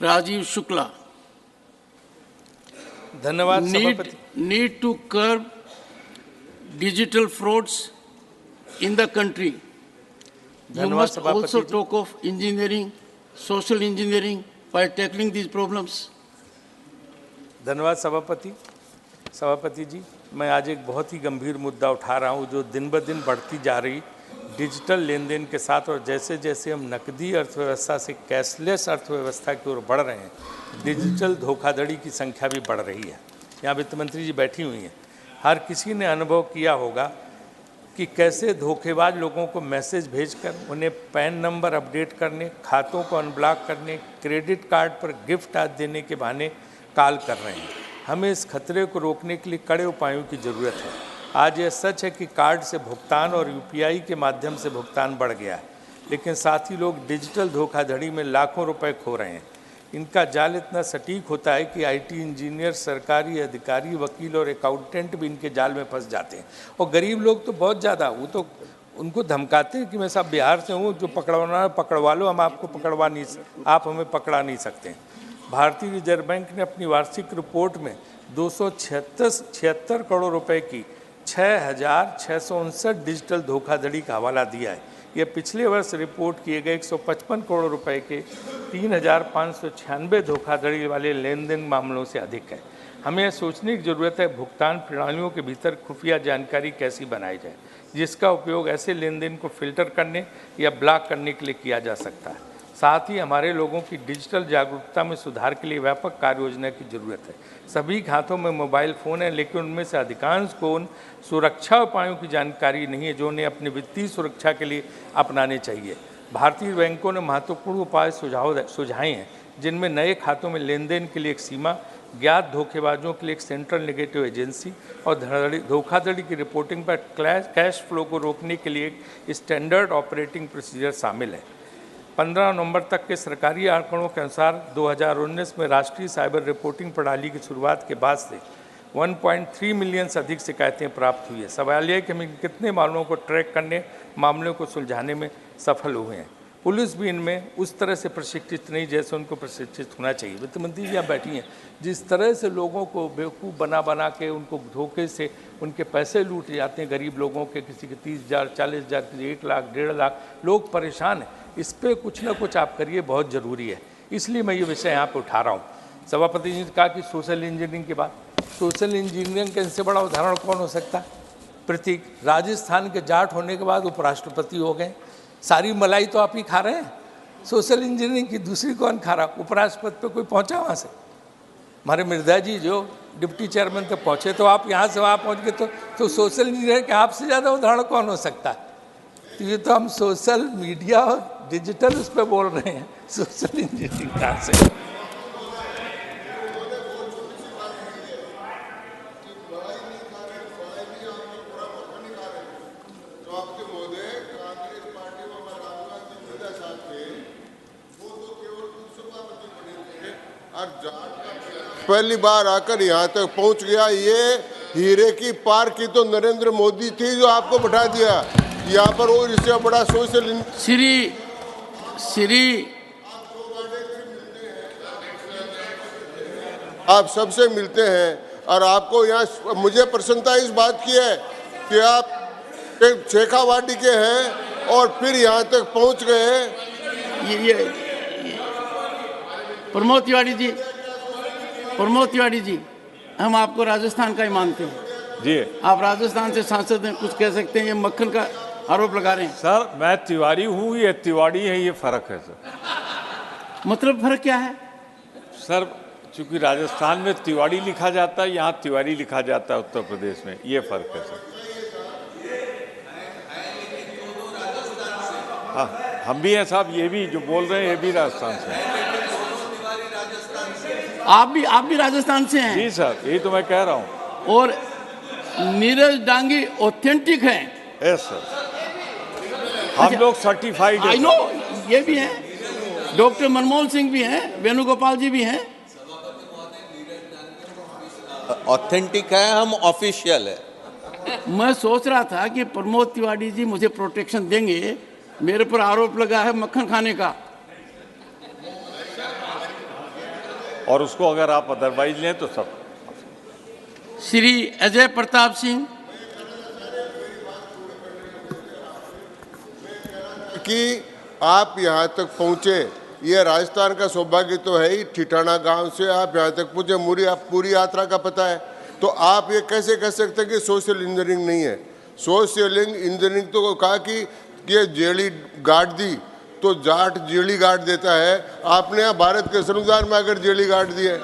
Rajiv Shukla. धन्यवाद सभापति। Need to curb digital frauds in the country. You must also talk of engineering, social engineering while tackling these problems. धन्यवाद सभापति जी, मैं आज एक बहुत ही गंभीर मुद्दा उठा रहा हूं जो दिन ब दिन बढ़ती जा रही डिजिटल लेन देन के साथ, और जैसे जैसे हम नकदी अर्थव्यवस्था से कैशलेस अर्थव्यवस्था की ओर बढ़ रहे हैं, डिजिटल धोखाधड़ी की संख्या भी बढ़ रही है। यहाँ वित्त मंत्री जी बैठी हुई हैं। हर किसी ने अनुभव किया होगा कि कैसे धोखेबाज लोगों को मैसेज भेजकर उन्हें पैन नंबर अपडेट करने, खातों को अनब्लॉक करने, क्रेडिट कार्ड पर गिफ्ट आदि देने के बहाने कॉल कर रहे हैं। हमें इस खतरे को रोकने के लिए कड़े उपायों की ज़रूरत है। आज यह सच है कि कार्ड से भुगतान और यूपीआई के माध्यम से भुगतान बढ़ गया है, लेकिन साथ ही लोग डिजिटल धोखाधड़ी में लाखों रुपए खो रहे हैं। इनका जाल इतना सटीक होता है कि आईटी इंजीनियर, सरकारी अधिकारी, वकील और अकाउंटेंट भी इनके जाल में फंस जाते हैं। और गरीब लोग तो बहुत ज़्यादा, वो तो उनको धमकाते हैं कि मैं साहब बिहार से हूँ, जो पकड़वाना है पकड़वा लो, हम आपको पकड़वा नहीं, आप हमें पकड़ा नहीं सकते। भारतीय रिजर्व बैंक ने अपनी वार्षिक रिपोर्ट में 276 करोड़ रुपए की 6,659 डिजिटल धोखाधड़ी का हवाला दिया है। यह पिछले वर्ष रिपोर्ट किए गए 155 करोड़ रुपए के 3,596 धोखाधड़ी वाले लेन देन मामलों से अधिक है। हमें यह सोचने की ज़रूरत है भुगतान प्रणालियों के भीतर खुफिया जानकारी कैसी बनाई जाए, जिसका उपयोग ऐसे लेन देन को फिल्टर करने या ब्लॉक करने के लिए किया जा सकता है। साथ ही हमारे लोगों की डिजिटल जागरूकता में सुधार के लिए व्यापक कार्य योजना की जरूरत है। सभी के हाथों में मोबाइल फ़ोन है, लेकिन उनमें से अधिकांश को उन सुरक्षा उपायों की जानकारी नहीं है जो उन्हें अपनी वित्तीय सुरक्षा के लिए अपनाने चाहिए। भारतीय बैंकों ने महत्वपूर्ण उपाय सुझाए हैं, जिनमें नए खातों में लेन देन के लिए एक सीमा, ज्ञात धोखेबाजों के लिए एक सेंट्रल नेगेटिव एजेंसी और धोखाधड़ी की रिपोर्टिंग पर कैश फ्लो को रोकने के लिए एक स्टैंडर्ड ऑपरेटिंग प्रोसीजर शामिल है। 15 नवंबर तक के सरकारी आंकड़ों के अनुसार 2019 में राष्ट्रीय साइबर रिपोर्टिंग प्रणाली की शुरुआत के बाद से 1.3 मिलियन से अधिक शिकायतें प्राप्त हुई है। सवाल यह है कि हम कितने मामलों को ट्रैक करने, मामलों को सुलझाने में सफल हुए हैं। पुलिस भी इनमें उस तरह से प्रशिक्षित नहीं जैसे उनको प्रशिक्षित होना चाहिए। वित्त मंत्री जी यहाँ बैठी हैं, जिस तरह से लोगों को बेवकूफ़ बना के उनको धोखे से उनके पैसे लूट जाते हैं, गरीब लोगों के, किसी के 30,000, 40,000, किसी 1 लाख, 1.5 लाख, लोग परेशान हैं। इस पर कुछ ना कुछ आप करिए, बहुत ज़रूरी है। इसलिए मैं ये विषय यहाँ पे उठा रहा हूँ। सभापति जी ने कहा कि सोशल इंजीनियरिंग के बाद, सोशल इंजीनियरिंग का इनसे बड़ा उदाहरण कौन हो सकता है? प्रतीक राजस्थान के जाट होने के बाद उपराष्ट्रपति हो गए। सारी मलाई तो आप ही खा रहे हैं। सोशल इंजीनियरिंग की दूसरी कौन खा रहा? उपराष्ट्रपति पे कोई पहुंचा वहाँ से? हमारे मृदा जी जो डिप्टी चेयरमैन तक पहुँचे, तो आप यहाँ से वहाँ पहुँच गए, तो सोशल इंजीनियरिंग के आपसे ज़्यादा उदाहरण कौन हो सकता है? तो ये तो हम सोशल मीडिया और डिजिटल उस पर बोल रहे हैं, सोशल इंजीनियरिंग कहाँ से? पहली बार आकर यहाँ तक पहुँच गया। ये हीरे की पार की तो नरेंद्र मोदी थी जो आपको बैठा दिया यहाँ पर, और इससे बड़ा सोशल श्री आप सबसे मिलते हैं। और आपको यहाँ मुझे प्रसन्नता इस बात की है कि आप एक शेखावाटी के हैं और फिर यहाँ तक पहुँच गए। प्रमोद तिवारी जी, हम आपको राजस्थान का ही मानते हैं जी। आप राजस्थान से सांसद हैं, कुछ कह सकते हैं? ये मक्खन का आरोप लगा रहे हैं। सर मैं तिवारी हूँ, ये तिवाड़ी है, ये फर्क है सर। मतलब फर्क क्या है? सर चूंकि राजस्थान में तिवाड़ी लिखा जाता है, यहाँ तिवारी लिखा जाता है उत्तर प्रदेश में, ये फर्क है सर। हाँ हम भी हैं साहब, ये भी जो बोल रहे हैं ये भी राजस्थान से हैं। आप भी राजस्थान से हैं? जी सर, यही तो मैं कह रहा हूँ। और नीरज डांगी ऑथेंटिक हैं? यस सर, हम लोग सर्टिफाइड हैं। आई नो, ये भी हैं। डॉक्टर मनमोहन सिंह भी हैं, वेणुगोपाल जी भी हैं। ऑथेंटिक है, हम ऑफिशियल है। मैं सोच रहा था कि प्रमोद तिवारी जी मुझे प्रोटेक्शन देंगे, मेरे पर आरोप लगा है मक्खन खाने का। और उसको अगर आप अदरवाइज लें तो सब। श्री अजय प्रताप सिंह। कि आप यहाँ तक पहुँचे, ये राजस्थान का सौभाग्य तो है ही। ठिठाना गांव से आप यहाँ तक पहुँचे, पूरी यात्रा का पता है। तो आप ये कैसे कह सकते हैं कि सोशल इंजीनियरिंग नहीं है? सोशल इंजीनियरिंग तो कहा कि ये जेली गाड़ दी तो जाट जेली गाड़ देता है। आपने यहाँ भारत के संविधान में अगर जेली गाड़ दी है